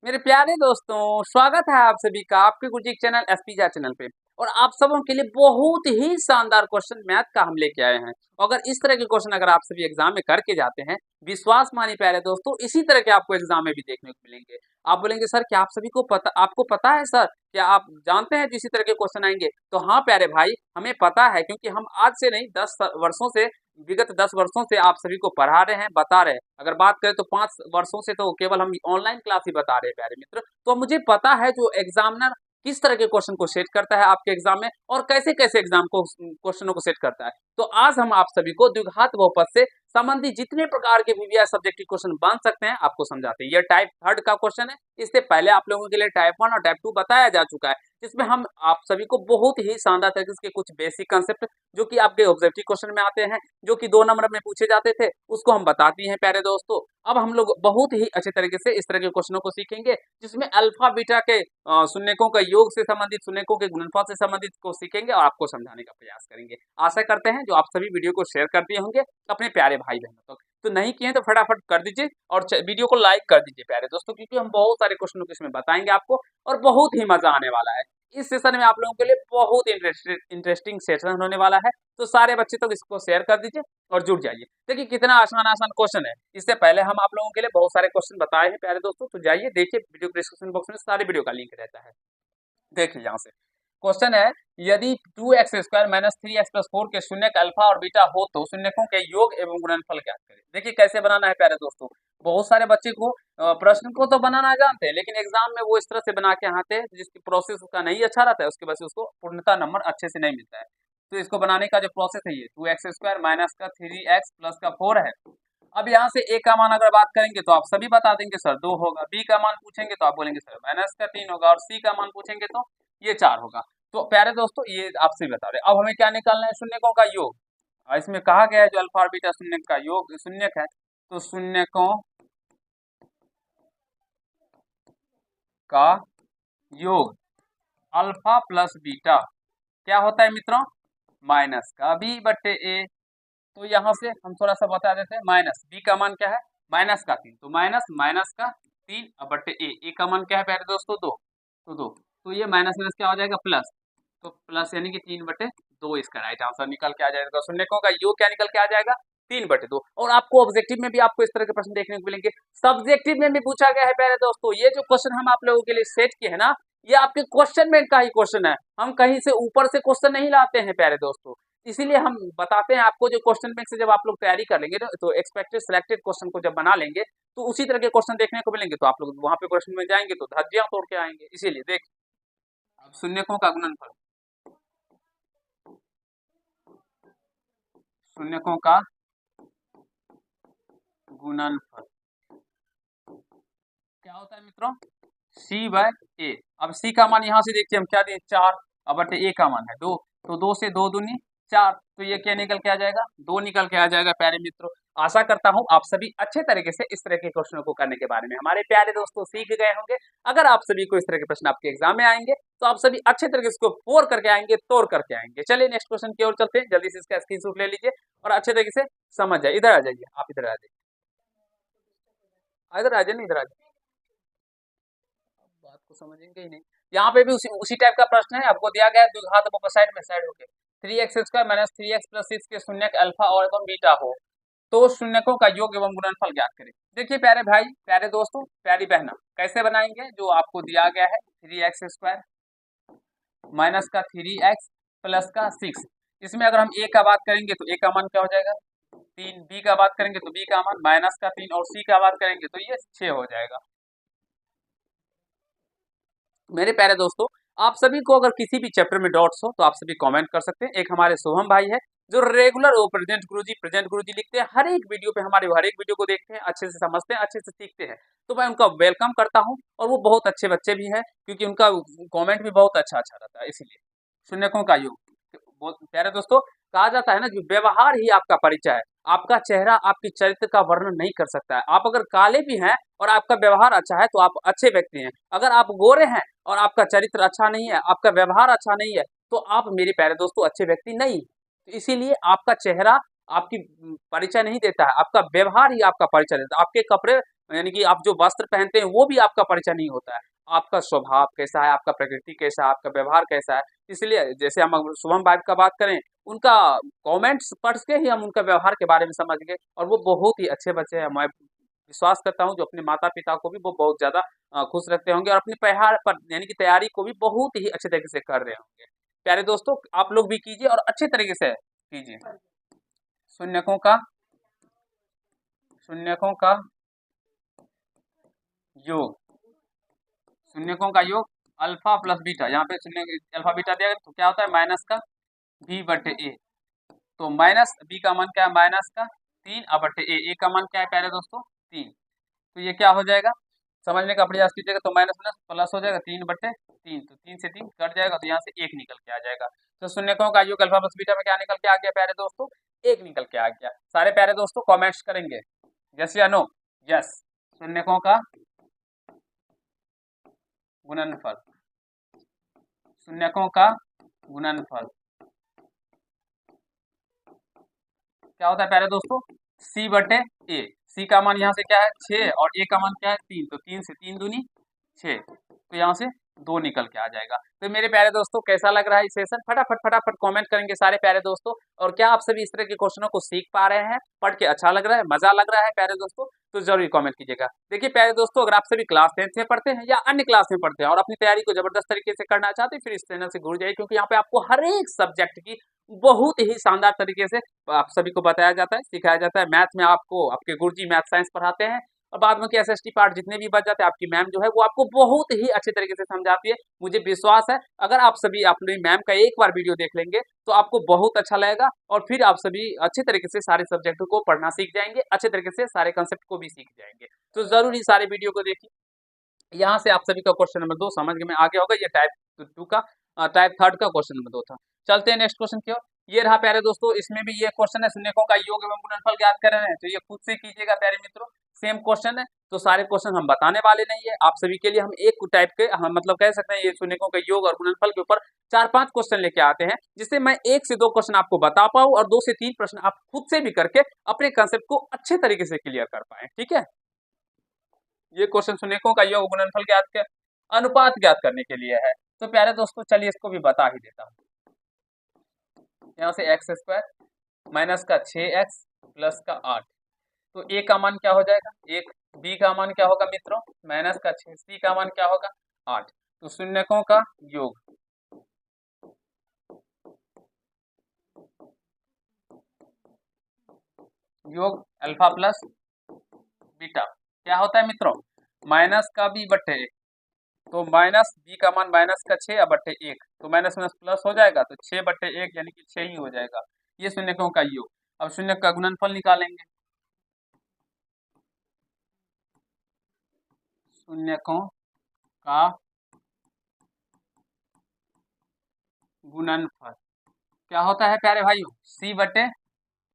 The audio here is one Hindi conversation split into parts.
मेरे प्यारे दोस्तों, स्वागत है आप सभी का आपके गुरुजी चैनल एसपीजा चैनल पे। और आप सबों के लिए बहुत ही शानदार क्वेश्चन मैथ का हम लेके आए हैं। अगर इस तरह के क्वेश्चन अगर आप सभी एग्जाम में करके जाते हैं, विश्वास मानिए प्यारे दोस्तों, इसी तरह के आपको एग्जाम में भी देखने को मिलेंगे। आप बोलेंगे सर क्या आप सभी को पता, आपको पता है सर, क्या आप जानते हैं इसी तरह के क्वेश्चन आएंगे? तो हाँ प्यारे भाई, हमें पता है, क्योंकि हम आज से नहीं 10 वर्षों से, विगत 10 वर्षों से आप सभी को पढ़ा रहे हैं, बता रहे हैं। अगर बात करें तो 5 वर्षों से तो केवल हम ऑनलाइन क्लास ही बता रहे हैं प्यारे मित्र। तो मुझे पता है जो एग्जामिनर किस तरह के क्वेश्चन को सेट करता है आपके एग्जाम में, और कैसे कैसे एग्जाम को क्वेश्चनों को सेट करता है। तो आज हम आप सभी को द्विघात बहुपद से संबंधित जितने प्रकार के वीवीआई सब्जेक्ट के क्वेश्चन बन सकते हैं आपको समझाते हैं। यह टाइप थर्ड का क्वेश्चन है। इससे पहले आप लोगों के लिए टाइप 1 और टाइप 2 बताया जा चुका है, जिसमें हम आप सभी को बहुत ही शानदार तरीके से कुछ बेसिक कंसेप्ट जो कि आपके ऑब्जेक्टिव क्वेश्चन में आते हैं, जो कि 2 नंबर में पूछे जाते थे, उसको हम बताती हैं प्यारे दोस्तों। अब हम लोग बहुत ही अच्छे तरीके से इस तरह के क्वेश्चनों को सीखेंगे, जिसमें अल्फा बीटा के शून्यकों का योग से संबंधित, शून्यकों के गुणनफल से संबंधित को सीखेंगे और आपको समझाने का प्रयास करेंगे। आशा करते हैं जो आप सभी वीडियो को शेयर कर दिए होंगे अपने प्यारे भाई बहनों तक। तो नहीं किए तो फटाफट कर दीजिए और वीडियो को लाइक कर दीजिए प्यारे दोस्तों, क्योंकि हम बहुत सारे क्वेश्चनों को इसमें बताएंगे आपको और बहुत ही मजा आने वाला है। इस सेशन में आप लोगों के लिए बहुत इंटरेस्टिंग सेशन होने वाला है। तो सारे बच्चे तक इसको शेयर कर दीजिए और जुड़ जाइए। देखिए कितना आसान आसान क्वेश्चन है। इससे पहले हम आप लोगों के लिए बहुत सारे क्वेश्चन बताए हैं प्यारे दोस्तों, तो जाइए देखिए, वीडियो डिस्क्रिप्शन बॉक्स में सारे वीडियो का लिंक रहता है। देखिए यहाँ से क्वेश्चन है, यदि 2x² माइनस 3x+4 के शून्यक अल्फा और बीटा हो तो शून्यकों के योग एवं गुणनफल ज्ञात करें। देखिए कैसे बनाना है प्यारे दोस्तों। बहुत सारे बच्चे को प्रश्न को तो बनाना जानते हैं, लेकिन एग्जाम में वो इस तरह से बना के आते हैं जिसकी प्रोसेस उसका नहीं अच्छा रहता है, उसके वजह से उसको पूर्णतः नंबर अच्छे से नहीं मिलता है। तो इसको बनाने का जो प्रोसेस है, ये 2x² माइनस का 3x प्लस का 4 है। अब यहाँ से ए का मान अगर बात करेंगे तो आप सभी बता देंगे सर 2 होगा, बी का मान पूछेंगे तो आप बोलेंगे सर माइनस का 3 होगा, और सी का मान पूछेंगे तो ये 4 होगा। तो प्यारे दोस्तों ये आपसे बता रहे। अब हमें क्या निकालना है? शून्यकों का योग। इसमें कहा गया है जो अल्फा और बीटा शून्यक का योग शून्यक है, तो शून्यकों का योग अल्फा प्लस बीटा क्या होता है मित्रों? माइनस का बी बट्टे ए। तो यहाँ से हम थोड़ा सा बता देते हैं, माइनस बी का मान क्या है? माइनस का 3, तो माइनस माइनस का 3 बट्टे ए का मान क्या है प्यारे दोस्तों? 2। तो 2, तो ये माइनस माइनस क्या हो जाएगा? प्लस। तो प्लस यानी कि 3/2 इसका राइट आंसर निकल के आ जाएगा। तो शून्यकों का योग क्या निकल के आ जाएगा? 3/2। और आपको ऑब्जेक्टिव में भी आपको इस तरह के प्रश्न देखने को मिलेंगे। सब्जेक्टिव में भी पूछा गया है प्यारे दोस्तों। ये जो क्वेश्चन हम आप लोगों के लिए सेट किए है ना, ये आपके क्वेश्चन बैंक का ही क्वेश्चन है। हम कहीं से ऊपर से क्वेश्चन नहीं लाते हैं प्यारे दोस्तों। इसीलिए हम बताते हैं आपको, जो क्वेश्चन बैंक से जब आप लोग तैयारी कर लेंगे तो एक्सपेक्टेड सिलेक्टेड क्वेश्चन को जब बना लेंगे तो उसी तरह के क्वेश्चन देखने को मिलेंगे। तो आप लोग वहां पे क्वेश्चन में जाएंगे तो धज्जियां तोड़ के आएंगे। इसीलिए देख, अब शून्यकों का गुणनफल, शून्यकों का गुणनफल क्या होता है मित्रों? C/A। अब C का मान यहाँ से देखिए हम क्या दिए? 4, अब बटे A का मान है 2, तो 2 से 2 दूनी 4, तो ये क्या निकल के आ जाएगा? 2 निकल के आ जाएगा प्यारे मित्रों। आशा करता हूँ आप सभी अच्छे तरीके से इस तरह के क्वेश्चनों को करने के बारे में हमारे प्यारे दोस्तों सीख गए होंगे। अगर आप सभी को इस तरह के प्रश्न आपके एग्जाम में आएंगे तो आप सभी अच्छे तरीके से इसको फोड़ करके आएंगे, तोड़ करके आएंगे। चलिए नेक्स्ट क्वेश्चन की ओर चलते हैं। जल्दी से इसका स्क्रीनशॉट ले लीजिए और अच्छे तरीके से समझ जाए। इधर आ जाइए, आप इधर आ जाइए, इधर आ जाइए, इधर आ जाइए, बात को समझेंगे ही नहीं। यहाँ पे भी उसी टाइप का प्रश्न है। आपको दिया गया है द्विघात बहुपद साइड में साइड होके 3x² माइनस 3x+6 के शून्यक अल्फा और एवं बीटा हो तो शून्यकों का योग एवं गुणनफल ज्ञात करें। देखिए प्यारे भाई, प्यारे दोस्तों, प्यारी बहना, कैसे बनाएंगे? जो आपको दिया गया है 3x² माइनस का 3x प्लस का 6, इसमें अगर हम a का बात करेंगे तो a का मान क्या हो जाएगा? 3, b का बात करेंगे तो b का मान माइनस का 3, और c का बात करेंगे तो ये 6 हो जाएगा। मेरे प्यारे दोस्तों, आप सभी को अगर किसी भी चैप्टर में डाउट्स हो तो आप सभी कमेंट कर सकते हैं। एक हमारे शुभम भाई है जो रेगुलर वो प्रेजेंट गुरुजी लिखते हैं। हर एक वीडियो पे हमारे हर एक वीडियो को देखते हैं, अच्छे से समझते हैं, अच्छे से सीखते हैं। तो मैं उनका वेलकम करता हूं, और वो बहुत अच्छे बच्चे भी हैं, क्योंकि उनका कमेंट भी बहुत अच्छा अच्छा रहता है। इसीलिए शून्यकों का योग, प्यारे दोस्तों, कहा जाता है ना, जो व्यवहार ही आपका परिचय है। आपका चेहरा आपके चरित्र का वर्णन नहीं कर सकता है। आप अगर काले भी हैं और आपका व्यवहार अच्छा है तो आप अच्छे व्यक्ति हैं। अगर आप गोरे हैं और आपका चरित्र अच्छा नहीं है, आपका व्यवहार अच्छा नहीं है, तो आप मेरे प्यारे दोस्तों अच्छे व्यक्ति नहीं। तो इसीलिए आपका चेहरा आपकी परिचय नहीं देता है, आपका व्यवहार ही आपका परिचय देता है। आपके कपड़े यानी कि आप जो वस्त्र पहनते हैं वो भी आपका परिचय नहीं होता है। आपका स्वभाव कैसा है, आपका प्रकृति कैसा है, आपका व्यवहार कैसा है। इसलिए जैसे हम अगर शुभम भाई का बात करें, उनका कमेंट्स पढ़ के ही हम उनका व्यवहार के बारे में समझ गए, और वो बहुत ही अच्छे बच्चे हैं। मैं विश्वास करता हूँ जो अपने माता-पिता को भी वो बहुत ज़्यादा खुश रखते होंगे, और अपनी पहाड़ पर यानी कि तैयारी को भी बहुत ही अच्छे तरीके से कर रहे होंगे। प्यारे दोस्तों, आप लोग भी कीजिए और अच्छे तरीके से कीजिए। शून्यकों का शून्यकों का योग, शून्यकों का योग अल्फा प्लस बीटा। यहाँ पे शून्य अल्फा बीटा दिया गया तो क्या होता है, माइनस का बी बटे ए। तो माइनस बी का मान क्या है, माइनस का 3 बटे ए का मान क्या है प्यारे दोस्तों, 3। तो ये क्या हो जाएगा, समझने का प्रयास कीजिएगा। तो माइनस प्लस प्लस हो जाएगा 3/3, तो 3 से 3 कट जाएगा, तो यहाँ से 1 निकल के आ जाएगा। तो शून्यकों का योग अल्फा प्लस बीटा में क्या निकल के आ गया प्यारे दोस्तों, 1 निकल के आ गया। सारे प्यारे दोस्तों कमेंट्स करेंगे यस या नो। यस, शून्यकों का गुणनफल, शून्यकों का गुणनफल क्या होता है प्यारे दोस्तों, सी बटे ए। सी का मान यहाँ से क्या है 6, और ए का मान क्या है 3, तो 3 से 3 दूनी 6, तो यहाँ से 2 निकल के आ जाएगा। तो मेरे प्यारे दोस्तों कैसा लग रहा है ये सेशन, फटाफट फटाफट कमेंट करेंगे सारे प्यारे दोस्तों। और क्या आप सभी इस तरह के क्वेश्चनों को सीख पा रहे हैं, पढ़ के अच्छा लग रहा है, मजा लग रहा है प्यारे दोस्तों, तो जरूर कमेंट कीजिएगा। देखिए प्यारे दोस्तों, अगर आप सभी क्लास 10th में पढ़ते हैं या अन्य क्लास में पढ़ते हैं और अपनी तैयारी को जबरदस्त तरीके से करना चाहते हैं, फिर इस चैनल से जुड़ जाइए, क्योंकि यहाँ पे आपको हर एक सब्जेक्ट की बहुत ही शानदार तरीके से आप सभी को बताया जाता है, सिखाया जाता है। मैथ में आपको आपके गुरुजी मैथ साइंस पढ़ाते हैं, और बाद में के एसएसटी पार्ट जितने भी बच जाते हैं, आपकी मैम जो है वो आपको बहुत ही अच्छे तरीके से समझाती है। मुझे विश्वास है अगर आप सभी अपनी मैम का एक बार वीडियो देख लेंगे तो आपको बहुत अच्छा लगेगा, और फिर आप सभी अच्छे तरीके से सारे सब्जेक्ट को पढ़ना सीख जाएंगे, अच्छे तरीके से सारे कंसेप्ट को भी सीख जाएंगे। तो जरूर ही सारे वीडियो को देखिए। यहाँ से आप सभी का क्वेश्चन नंबर 2 समझ में आ गया होगा। ये टाइप 2 का टाइप 3 का क्वेश्चन नंबर 2 था। चलते हैं नेक्स्ट क्वेश्चन की ओर। ये रहा प्यारे दोस्तों, इसमें भी ये क्वेश्चन है, शून्यकों का योग एवं गुणनफल ज्ञात कर रहे हैं, तो ये खुद से कीजिएगा प्यारे मित्रों। सेम क्वेश्चन है, तो सारे क्वेश्चन हम बताने वाले नहीं है आप सभी के लिए। हम एक टाइप के हम मतलब कह सकते हैं ये शून्यकों का योग और गुणनफल के ऊपर 4-5 क्वेश्चन लेके आते हैं, जिससे मैं 1 से 2 क्वेश्चन आपको बता पाऊँ और 2 से 3 प्रश्न आप खुद से भी करके अपने कंसेप्ट को अच्छे तरीके से क्लियर कर पाए। ठीक है, ये क्वेश्चन शून्यकों का योग गुणनफल ज्ञात के अनुपात ज्ञात करने के लिए है। तो प्यारे दोस्तों चलिए इसको भी बता ही देता हूँ। यहाँ से एक्स स्क्वायर माइनस का 6x प्लस का 8, तो ए का मान क्या हो जाएगा, एक बी का मान क्या होगा मित्रों, माइनस का 6, सी का मान क्या होगा 8। तो शून्यकों का yoga yoga alpha plus beta क्या होता है मित्रों, माइनस का बी बटे ए। तो माइनस बी का मान माइनस का 6 बटे 1, तो माइनस माइनस प्लस हो जाएगा, तो 6 बटे 1 यानी कि 6 ही हो जाएगा। ये शून्यकों का योग। अब शून्य का गुणनफल निकालेंगे, शून्यकों का गुणनफल क्या होता है प्यारे भाइयों, सी बटे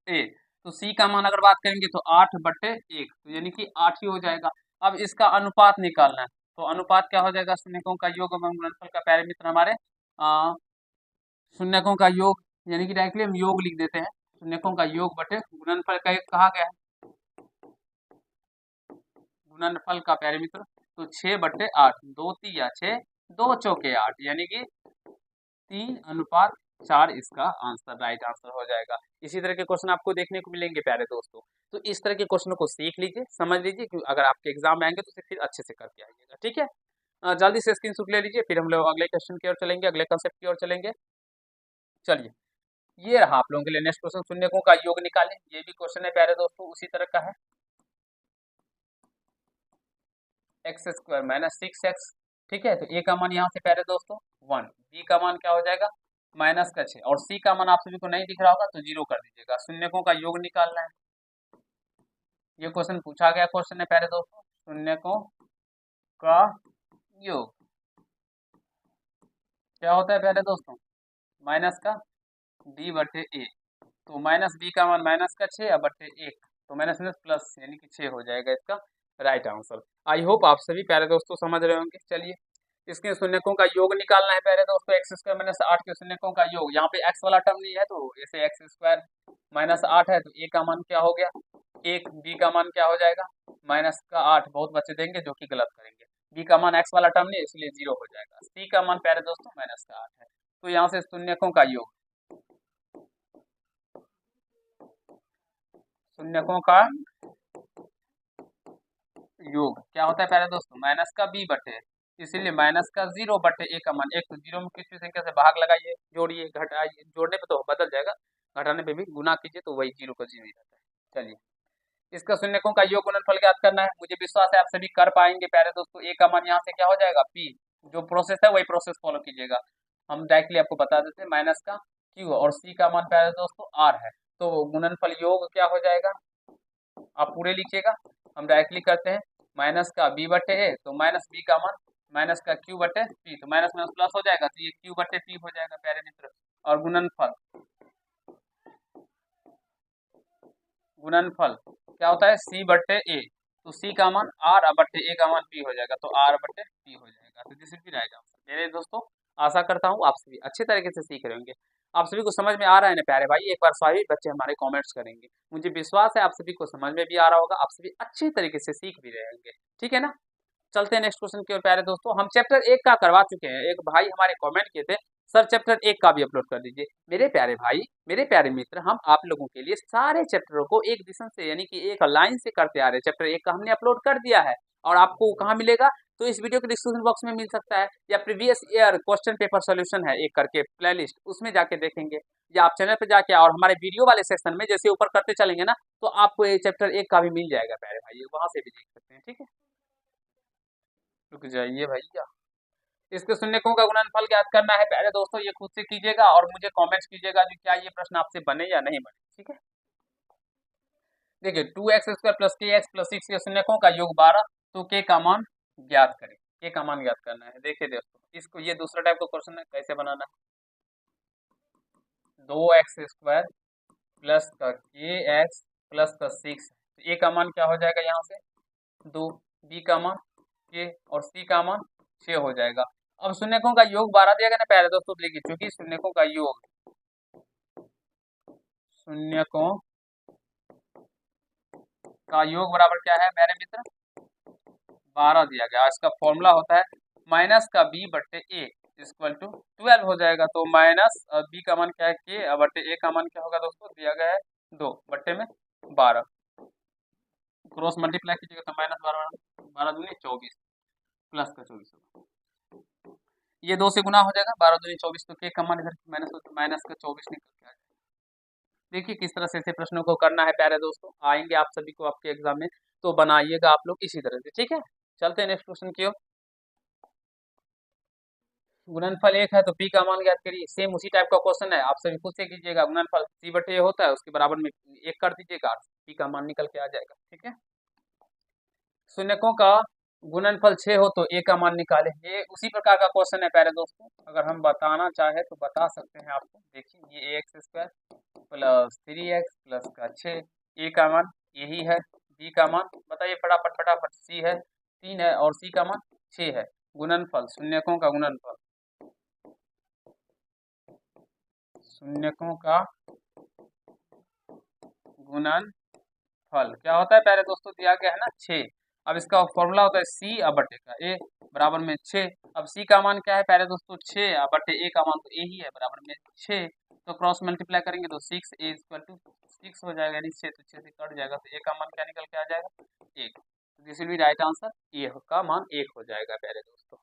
ए। तो सी का मान अगर बात करेंगे तो 8 बटे 1, तो यानी कि 8 ही हो जाएगा। अब इसका अनुपात निकालना है, तो अनुपात क्या हो जाएगा, शून्यकों का योग एवं गुणनफल का प्यारे मित्र हमारे शून्यकों का योग, यानी कि डायरेक्टली हम योग लिख देते हैं, शून्यकों का योग बटे गुणनफल का एक कहा गया है, गुणनफल का प्यारे मित्र। तो 6 बटे 8, 2 तिया 6, 2 चौके 8, यानी कि 3:4 इसका आंसर, राइट आंसर हो जाएगा। इसी तरह के क्वेश्चन आपको देखने को मिलेंगे प्यारे दोस्तों। तो इस तरह के क्वेश्चनों को सीख लीजिए, समझ लीजिए, कि अगर आपके एग्जाम में आएंगे तो फिर अच्छे से करके आइएगा। ठीक है, जल्दी से स्क्रीनशॉट ले लीजिए, फिर हम लोग अगले क्वेश्चन की ओर चलेंगे, अगले कंसेप्ट की ओर चलेंगे। चलिए, ये रहा आप लोगों के लिए नेक्स्ट क्वेश्चन, शून्यकों का योग निकालें। ये भी क्वेश्चन है प्यारे दोस्तों, उसी तरह का है, एक्स स्क्वायर माइनस 6x। ठीक है, तो ए का मान यहाँ से प्यारे दोस्तों 1, बी का मान क्या हो जाएगा माइनस का 6, और सी का मान आप सभी को नहीं दिख रहा होगा तो 0 कर दीजिएगा। शून्यकों का योग निकालना है, ये क्वेश्चन पूछा गया क्वेश्चन है प्यारे दोस्तों, शून्यकों का योग क्या होता है प्यारे दोस्तों, माइनस का बी बटे ए। तो माइनस बी का मान माइनस का 6 बटे 1, तो माइनस माइनस प्लस यानी कि 6 हो जाएगा इसका राइट आंसर। आई होप आप सभी प्यारे दोस्तों समझ रहे होंगे। चलिए इसके शून्यकों का योग निकालना है पहले दोस्तों, एक्स स्क्वायर माइनस 8 के शून्यकों का योग। यहाँ पे एक्स वाला टर्म नहीं है तो ऐसे एक्स स्क्वायर माइनस 8 है तो ए का मान क्या हो गया, एक, बी का मान क्या हो जाएगा माइनस का 8, बहुत बच्चे देंगे जो कि गलत करेंगे। बी का मान एक्स वाला टर्म नहीं इसलिए 0 हो जाएगा। सी का मान प्यारे दोस्तों माइनस का 8 है। तो यहाँ से शून्यकों का योग, शून्यकों का योग क्या होता है प्यारे दोस्तों, माइनस का बी बटे, इसीलिए माइनस का 0 बटे ए का मान। एक तो 0 में किसी संख्या से भाग लगाइए, जोड़िए, घटाइए, जोड़ने पे तो बदल जाएगा, घटाने पे भी गुना कीजिए तो वही 0 का 0 ही रहता है। चलिए, इसका शून्यकों का योग गुणनफल ज्ञात करना है। मुझे विश्वास है आप सभी कर पाएंगे प्यारे दोस्तों। ए का मान यहाँ से क्या हो जाएगा पी, जो प्रोसेस है वही प्रोसेस फॉलो कीजिएगा। हम डायरेक्टली आपको बता देते हैं, माइनस का क्यू और सी का मान प्यारे दोस्तों आर है, तो गुणनफल योग क्या हो जाएगा, आप पूरे लिखिएगा, हम डायरेक्टली करते हैं। माइनस का बी बटे ए तो माइनस बी का मान माइनस का क्यू बटे पी, तो माइनस माइनस प्लस हो जाएगा तो ये क्यू बटे पी हो जाएगा प्यारे मित्र। और गुणनफल, गुणनफल क्या होता है सी बटे ए, तो सी का मान आर बटे ए का मान पी हो जाएगा, तो आर बटे पी हो जाएगा। तो this will be right answer. मेरे दोस्तों आशा करता हूँ आप सभी अच्छे तरीके से सीख रहे होंगे। आप सभी को समझ में आ रहा है ना प्यारे भाई, एक बार सभी बच्चे हमारे कमेंट्स करेंगे, मुझे विश्वास है आप सभी को समझ में भी आ रहा होगा, आप सभी अच्छे तरीके से सीख भी रहे होंगे। ठीक है ना, चलते हैं नेक्स्ट क्वेश्चन की ओर प्यारे दोस्तों। हम चैप्टर 1 का करवा चुके हैं, एक भाई हमारे कमेंट किए थे सर चैप्टर 1 का भी अपलोड कर दीजिए। मेरे प्यारे भाई, मेरे प्यारे मित्र, हम आप लोगों के लिए सारे चैप्टरों को एक दिशा से यानी कि एक लाइन से करते आ रहे हैं। चैप्टर 1 का हमने अपलोड कर दिया है और आपको कहाँ मिलेगा, तो इस वीडियो के डिस्क्रिप्शन बॉक्स में मिल सकता है, या previous year question paper solution है एक करके प्लेलिस्ट, उसमें जाके देखेंगे, या आप चैनल पे जाके और हमारे वीडियो वाले सेक्शन में जैसे ऊपर करते चलेंगे ना, तो आपको ये चैप्टर 1 का भी मिल जाएगा प्यारे भाई, वहां से भी देख सकते हैं। ठीक है, रुक जाइए भैया। इसके शून्यकों का गुणनफल ज्ञात करना है प्यारे दोस्तों, ये खुद से कीजिएगा और मुझे कमेंट्स कीजिएगा कि क्या ये प्रश्न आपसे बने या नहीं बने। ठीक है, देखिए 2x² प्लस के एक्स प्लस 6 के शून्यकों का योग 12, तो के का मान ज्ञात करें। के का मान ज्ञात करना है। देखिए दोस्तों, इसको ये दूसरा टाइप का क्वेश्चन है, कैसे बनाना है, 2x² प्लस का के एक्स प्लस का 6, तो ए का मान क्या हो जाएगा यहाँ से 2, बी का मान के और सी का मान 6 हो जाएगा। अब शून्यकों का योग 12 दिया गया ना प्यारे दोस्तों, देखिए चूंकि शून्यकों का योग, शून्यकों का योग बराबर क्या है मेरे मित्र 12 दिया गया। इसका फॉर्मूला होता है माइनस का बी बट्टे ए इक्वल टू 12 हो जाएगा। तो माइनस बी का मान क्या है के बट्टे ए का मान क्या होगा दोस्तों, दिया गया है 2 बट्टे में 12, क्रॉस मल्टीप्लाई कीजिएगा तो माइनस 12 12 दूनी 24 प्लस का 24 होगा, ये 2 से गुना हो जाएगा, 12 दूनी 24, तो के का मान इधर माइनस हो तो माइनस का 24 निकल के आ जाएगा। देखिए किस तरह से ऐसे प्रश्नों को करना है प्यारे दोस्तों, आएंगे आप सभी को आपके एग्जाम में, तो बनाइएगा आप लोग इसी तरह से। ठीक है, चलते हैं नेक्स्ट क्वेश्चन की ओर। गुणनफल 1 है तो पी का मान ज्ञात करिए। सेम उसी टाइप का क्वेश्चन है, आप सभी खुद से कीजिएगा। गुणनफल सी बटे होता है, उसके बराबर में 1 कर दीजिएगा, पी का मान निकल के आ जाएगा। ठीक है, शून्यकों का गुणनफल 6 हो तो ए का मान निकाले। ये उसी प्रकार का क्वेश्चन है प्यारे दोस्तों, अगर हम बताना चाहे तो बता सकते हैं आपको। देखिए ये x² प्लस 3x प्लस का 6, ए का मान यही है, बी का मान बताइए फटाफट फटाफट, सी है 3 है और सी का मान 6 है। गुणनफल, शून्यकों का गुणनफल, शून्यकों का गुणनफल क्या होता है प्यारे दोस्तों, दिया गया है ना 6। अब इसका फॉर्मूला होता है सी बटे का ए बराबर में 6। अब सी का मान क्या है प्यारे दोस्तों 6 बटे ए का मान तो ए ही है बराबर में 6, तो क्रॉस मल्टीप्लाई करेंगे तो 6 ए इक्वल टू 6 हो जाएगा, यानी 6 तो 6 से कट जाएगा, तो ए का मान क्या निकल के आ जाएगा 1। This will be right answer, a का मान 1 हो जाएगा प्यारे दोस्तों।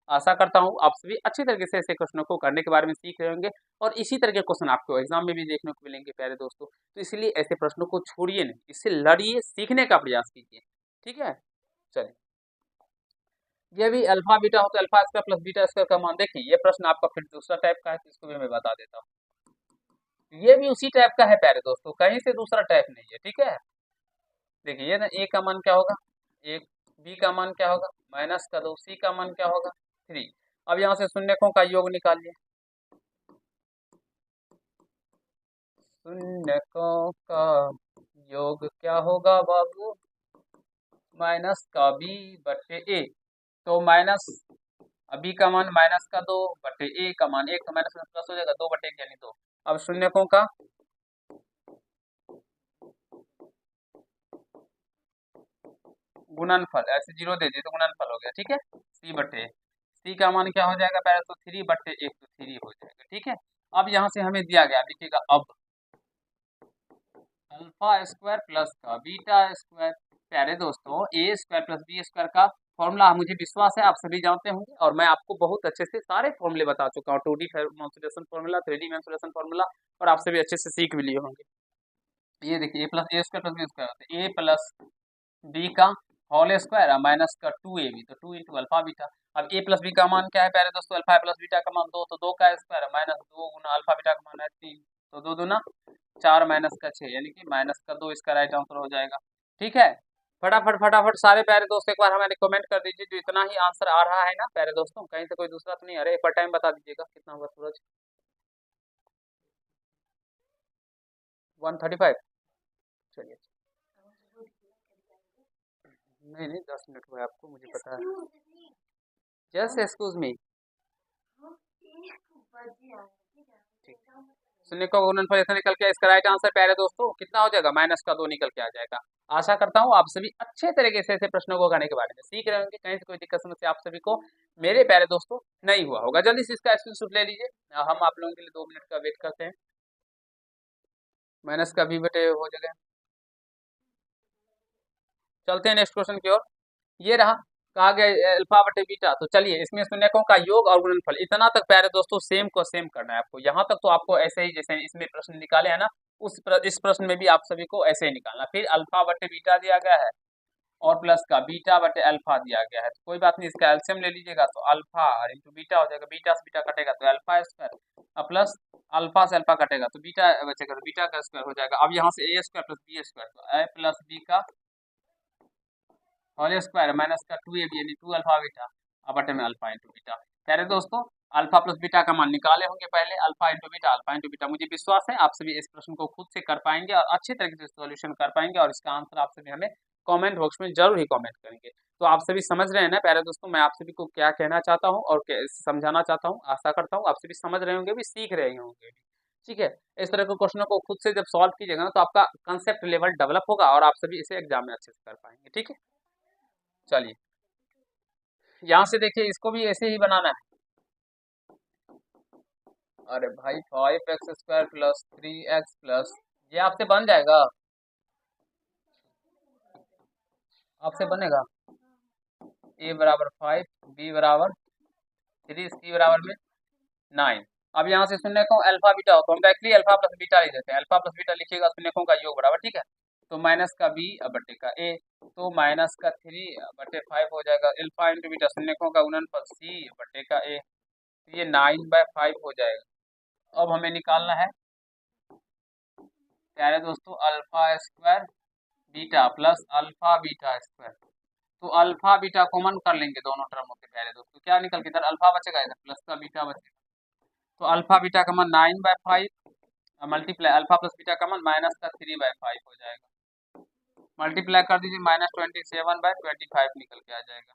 आशा करता हूँ आप सभी अच्छी तरीके से ऐसे क्वेश्चनों को करने के बारे में सीख रहे होंगे और इसी तरह के क्वेश्चन आपको एग्जाम में भी देखने को मिलेंगे प्यारे दोस्तों। तो इसलिए ऐसे प्रश्नों को छोड़िए नहीं, इससे लड़िए, सीखने का प्रयास कीजिए। ठीक है, चलिए ये भी अल्फा बीटा हो तो alpha square plus beta square का मान। देखिए ये प्रश्न आपका फिर दूसरा टाइप का है, तो इसको भी मैं बता देता हूँ। ये भी उसी टाइप का है प्यारे दोस्तों, कहीं से दूसरा टाइप नहीं है। ठीक है, देखिए ये ना ए का मान क्या होगा 1, बी का मान क्या होगा माइनस का 2, सी का मान क्या होगा 3। अब यहाँ से शून्यकों का योग निकालिए। शून्यकों का योग क्या होगा बाबू, माइनस का बी बटे ए, तो माइनस अब बी का मान माइनस का 2 बटे ए का मान 1, तो माइनस में प्लस हो जाएगा 2 बटे 1 यानी 2। अब शून्यकों का गुणनफल, ऐसे जीरो दे दिए तो गुणनफल हो गया, ठीक है। सी बटे सी का मान क्या हो जाएगा पहले तो 3 बटे 1, तो 3 हो जाएगा, ठीक है। अब यहाँ से हमें दिया गया, लिखिएगा अब अल्फा स्क्वायर प्लस का बीटा स्क्वायर। प्यारे दोस्तों, ए स्क्वायर प्लस बी स्क्वायर का फॉर्मूला मुझे विश्वास है आप सभी जानते होंगे, और मैं आपको बहुत अच्छे से सारे फॉर्मूले बता चुका हूँ, 2D mensuration formula, 3D mensuration formula, और आप सभी अच्छे से सीख भी लिए होंगे। ये देखिए ए प्लस ए स्क्वायर प्लस बी स्क्वायर होता है ए प्लस बी का होल स्क्वायर माइनस का 2ab, तो 2 इंटू अल्फा बीटा। अब ए प्लस बी का मान क्या है प्यारे दोस्तों, अल्फा प्लस बीटा का मान 2, तो 2 का स्क्वायर माइनस 2 गुना अल्फा बीटा का मान है 3, तो 2 दूना 4 माइनस का 6, यानी कि माइनस का 2 इसका राइट आंसर हो जाएगा, ठीक है। फटाफट फटाफट सारे प्यारे दोस्तों एक बार हमें कमेंट कर दीजिए, जो इतना ही आंसर आ रहा है ना प्यारे दोस्तों, कहीं से कोई दूसरा तो नहीं आ रहा है। एक बार टाइम बता दीजिएगा कितना हुआ सूरज। 135। चलिए, नहीं नहीं 10 मिनट हुआ आपको, मुझे पता है। Just excuse me. ठीक, शून्य का गुणनफल ऐसा निकल के इसका राइट आंसर प्यारे दोस्तों कितना हो जाएगा, माइनस का 2 निकल के आ जाएगा। आशा करता हूँ आप सभी अच्छे तरीके से ऐसे प्रश्नों को करने के बारे में सीख रहे होंगे, कहीं से कोई दिक्कत समस्या आप सभी को मेरे प्यारे दोस्तों नहीं हुआ होगा। जल्दी से इसका स्क्रीनशॉट ले लीजिए, हम आप लोगों के लिए 2 मिनट का वेट करते हैं। माइनस का भी बटे हो जाएगा। चलते हैं नेक्स्ट क्वेश्चन की ओर। ये रहा, कहा गया अल्फा बटे बीटा, तो चलिए इसमें शून्यकों का योग और गुणनफल इतना तक प्यारे दोस्तों सेम को सेम करना है आपको। यहाँ तक तो आपको ऐसे ही जैसे इसमें प्रश्न निकाले हैं ना, इस प्रश्न में भी आप सभी को ऐसे ही निकालना। फिर अल्फा बटे बीटा दिया गया है और प्लस का बीटा बटे अल्फा दिया गया है, तो कोई बात नहीं, इसका एलसीएम ले लीजिएगा तो अल्फा इंटू बीटा हो जाएगा, बीटा से बीटा कटेगा तो अल्फा स्क्वायर प्लस अल्फा से अल्फा कटेगा तो बीटा बचेगा, तो बीटा का स्क्वायर हो जाएगा। अब यहाँ से ए स्क्वायर प्लस बी स्क्वायर, तो ए प्लस बी का होल स्क्वायर माइनस का 2ab यानी 2 अल्फा बीटा, अब बटे में अल्फा इंटू बीटा। कह रहे दोस्तों अल्फा प्लस बीटा का मान निकाले होंगे पहले, अल्फा इंटू बीटा। मुझे विश्वास है आप सभी इस प्रश्न को खुद से कर पाएंगे और अच्छे तरीके से सॉल्यूशन कर पाएंगे, और इसका आंसर आप सभी हमें कमेंट बॉक्स में जरूर ही कमेंट करेंगे। तो आप सभी समझ रहे हैं ना प्यारे दोस्तों, मैं आप सभी को क्या कहना चाहता हूँ और समझाना चाहता हूँ। आशा करता हूँ आप सभी समझ रहे होंगे भी, सीख रहे होंगे भी, ठीक है। इस तरह के क्वेश्चनों को खुद से जब सॉल्व कीजिएगा ना, तो आपका कंसेप्ट लेवल डेवलप होगा और आप सभी इसे एग्जाम में अच्छे से कर पाएंगे, ठीक है। चलिए यहाँ से देखिए, इसको भी ऐसे ही बनाना है। अरे भाई 5x² प्लस 3x प्लस, ये आपसे बन जाएगा, आपसे बनेगा। a बराबर 5, b बराबर 3, c बराबर में 9। अब यहाँ से शून्य को अल्फा बीटा हो तो हम डायरेक्टली अल्फा प्लस बीटा लिख देते हैं। अल्फा प्लस बीटा लिखिएगा शून्यकों का योग बराबर, ठीक है। तो माइनस का b बटे का a, तो माइनस का 3 बटे 5 हो जाएगा, अल्फा इंटू बीटा शून्यकों का गुणनफल c बटे का a, तो ये 9/5 हो जाएगा। अब हमें निकालना है प्यारे दोस्तों alpha square beta plus alpha beta square, तो अल्फा बीटा कॉमन कर लेंगे दोनों टर्मों के प्यारे दोस्तों, क्या निकल के इधर अल्फा बचेगा, इधर प्लस का बीटा बचेगा, तो अल्फा बीटा का मान 9/5 मल्टीप्लाई अल्फा प्लस बीटा का मान माइनस का 3/5 हो जाएगा, मल्टीप्लाई कर दीजिए -27/25 निकल के आ जाएगा।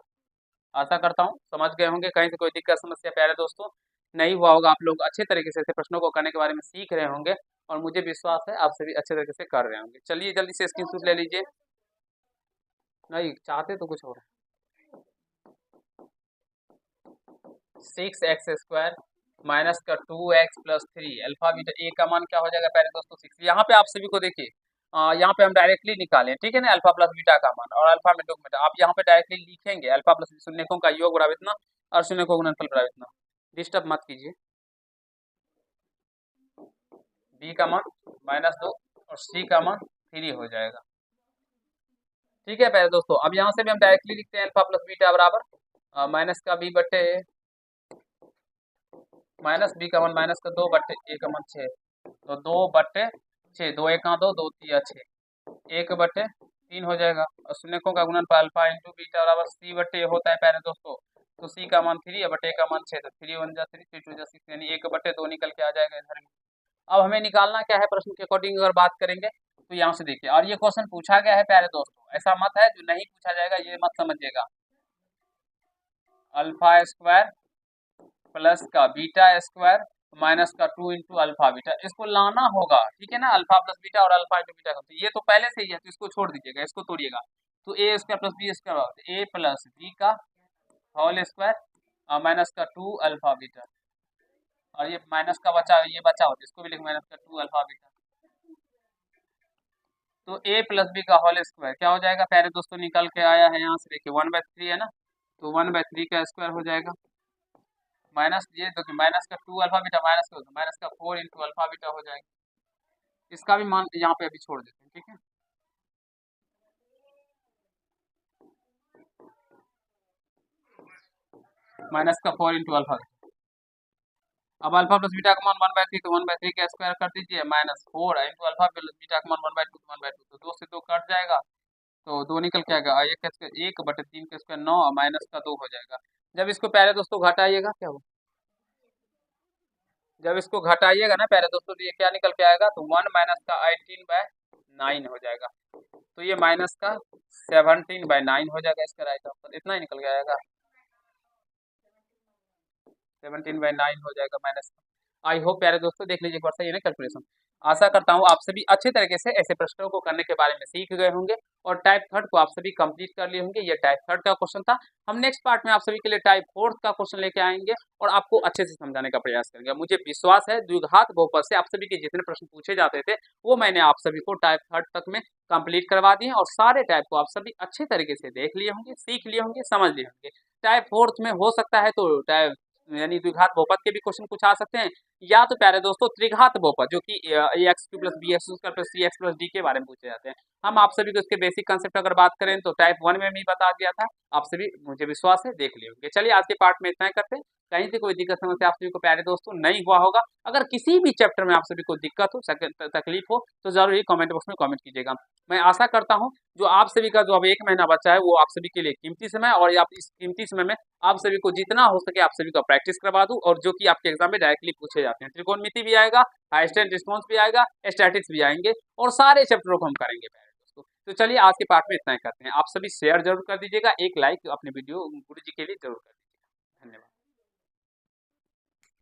आशा करता हूँ समझ गए होंगे, कहीं से कोई दिक्कत समस्या प्यारे दोस्तों नहीं हुआ होगा। आप लोग अच्छे तरीके से ऐसे प्रश्नों को करने के बारे में सीख रहे होंगे, और मुझे विश्वास है आप सभी अच्छे तरीके से कर रहे होंगे। चलिए जल्दी से स्क्रीनशॉट ले लीजिए, नहीं चाहते तो कुछ और 6x² माइनस का 2x प्लस 3 अल्फा बीटा, ए का मान क्या हो जाएगा प्यारे दोस्तों 6। यहाँ पे आप सभी को देखिए, यहाँ पे हम डायरेक्टली निकालें, ठीक है ना, अल्फा प्लस बीटा का मान और अल्फा में में आप यहाँ पे डायरेक्टली लिखेंगे अल्फा प्लस शून्यकों का योग बराबर इतना और शून्य को गुणनफल बराबर इतना। डिस्टर्ब मत कीजिए। बी का मान -2 और सी का मान 3 हो जाएगा, ठीक है प्यारे दोस्तों। अब यहाँ से भी हम डायरेक्टली लिखते हैं अल्फा प्लस बीटा बराबर माइनस का बी बटे माइनस बी का मान माइनस का 2 बटे ए का मान 6, तो 2 बटे 6, 2 1 2, 2 3 6, 1 बटे 3 हो जाएगा, और शून्यकों का गुणनफल अल्फा इंटू बीटा बराबर सी बटे होता है प्यारे दोस्तों, तो सी का मान 3 बटे ए का मान 6, तो 3 1 जा 3, 3 2 जा 6, यानी 1 बटे 2 निकल के आ जाएगा इधर में। अब हमें निकालना क्या है, प्रश्न के अकॉर्डिंग अगर बात करेंगे तो यहाँ से देखिए, और ये क्वेश्चन पूछा गया है प्यारे दोस्तों, ऐसा मत है जो नहीं पूछा जाएगा ये मत समझिएगा। अल्फा स्क्वायर प्लस का बीटा स्क्वायर माइनस का 2 इंटू अल्फा बीटा, इसको लाना होगा, ठीक है ना, अल्फा प्लस बीटा और अल्फा इंटू बीटा, तो ये तो पहले से ही है, तो इसको छोड़ दीजिएगा, इसको तोड़िएगा, तो ए स्क्वायर प्लस बी स्क्वायर ए प्लस बी का होल स्क्वायर माइनस का 2 अल्फा बीटा, और ये माइनस का बचा, ये बचा हो, इसको भी लिख माइनस का 2 अल्फा बीटा, तो ए प्लस बी का होल स्क्वायर क्या हो जाएगा, प्यारे दोस्तों निकल के आया है यहाँ से, देखिए 1/3 है ना, तो 1/3 का स्क्वायर हो जाएगा, माइनस ये देखिए माइनस का 2 अल्फा बीटा माइनस का 4 इंटू अल्फा बीटा हो जाएगा, इसका भी मान यहाँ पे अभी छोड़ देते हैं, ठीक है। माइनस का 4 इंटू अल्फा, अब अल्फा प्लस बीटा का मान 1/3, तो 1/3 का स्क्वायर कर दीजिए, minus 4 into alpha plus beta का मान 1/2 तो 1/2, तो 2 से 2 कट जाएगा, तो 2 निकल के आएगा, 1/3 का स्क्वायर 9 माइनस का 2 हो जाएगा। जब इसको प्यारे दोस्तों घटाइएगा क्या हो, जब इसको घटाइएगा ना प्यारे दोस्तों, तो ये क्या निकल के आएगा, तो 1 माइनस का 18/9 हो जाएगा, तो ये माइनस का 17/9 हो जाएगा, इसका राइट आंसर इतना ही निकल के आएगा, 17/9 हो जाएगा माइनस। आई होप प्यारे दोस्तों देख लीजिए एक बार, सही है ना कैलकुलेशन। आशा करता हूँ आप सभी अच्छे तरीके से ऐसे प्रश्नों को करने के बारे में सीख गए होंगे और टाइप थर्ड को आप सभी कंप्लीट कर लिए होंगे। ये टाइप थर्ड का क्वेश्चन था। हम नेक्स्ट पार्ट में आप सभी के लिए टाइप फोर्थ का क्वेश्चन लेके आएंगे और आपको अच्छे से समझाने का प्रयास करेंगे। मुझे विश्वास है द्विघात बहुपद से आप सभी के जितने प्रश्न पूछे जाते थे वो मैंने आप सभी को टाइप थर्ड तक में कंप्लीट करवा दिए और सारे टाइप को आप सभी अच्छे तरीके से देख लिए होंगे, सीख लिए होंगे, समझ लिए होंगे। टाइप फोर्थ में हो सकता है तो टाइप यानी द्विघात बहुपद के भी क्वेश्चन कुछ आ सकते हैं, या तो प्यारे दोस्तों त्रिघात बहुपद जो कि ax³ plus bx² plus cx plus d के बारे में पूछे जाते हैं। हम आप सभी को इसके बेसिक कंसेप्ट अगर बात करें तो टाइप 1 में भी बता दिया था, आप सभी मुझे विश्वास है देख लिए होंगे। चलिए आज के पार्ट में इतना ही करते हैं, कहीं से कोई दिक्कत समस्या आप सभी को प्यारे दोस्तों नहीं हुआ होगा। अगर किसी भी चैप्टर में आप सभी को दिक्कत हो, तकलीफ हो तो जरूर ही कमेंट बॉक्स में कमेंट कीजिएगा। मैं आशा करता हूँ जो आप सभी का जो अब 1 महीना बचा है वो आप सभी के लिए कीमती समय है और आप इस कीमती समय में आप सभी को जितना हो सके आप सभी का प्रैक्टिस करवा दूं और जो कि आपके एग्जाम में डायरेक्टली पूछे जाते हैं। त्रिकोणमिति भी आएगा, हाइस्ट रिस्पॉन्स भी आएगा, स्टैटिक्स भी आएंगे और सारे चैप्टरों को हम करेंगे प्यारे दोस्तों। तो चलिए आज के पार्ट में इतना ही करते हैं। आप सभी शेयर जरूर कर दीजिएगा, एक लाइक अपने वीडियो गुरु जी के लिए जरूर कर दीजिएगा। धन्यवाद।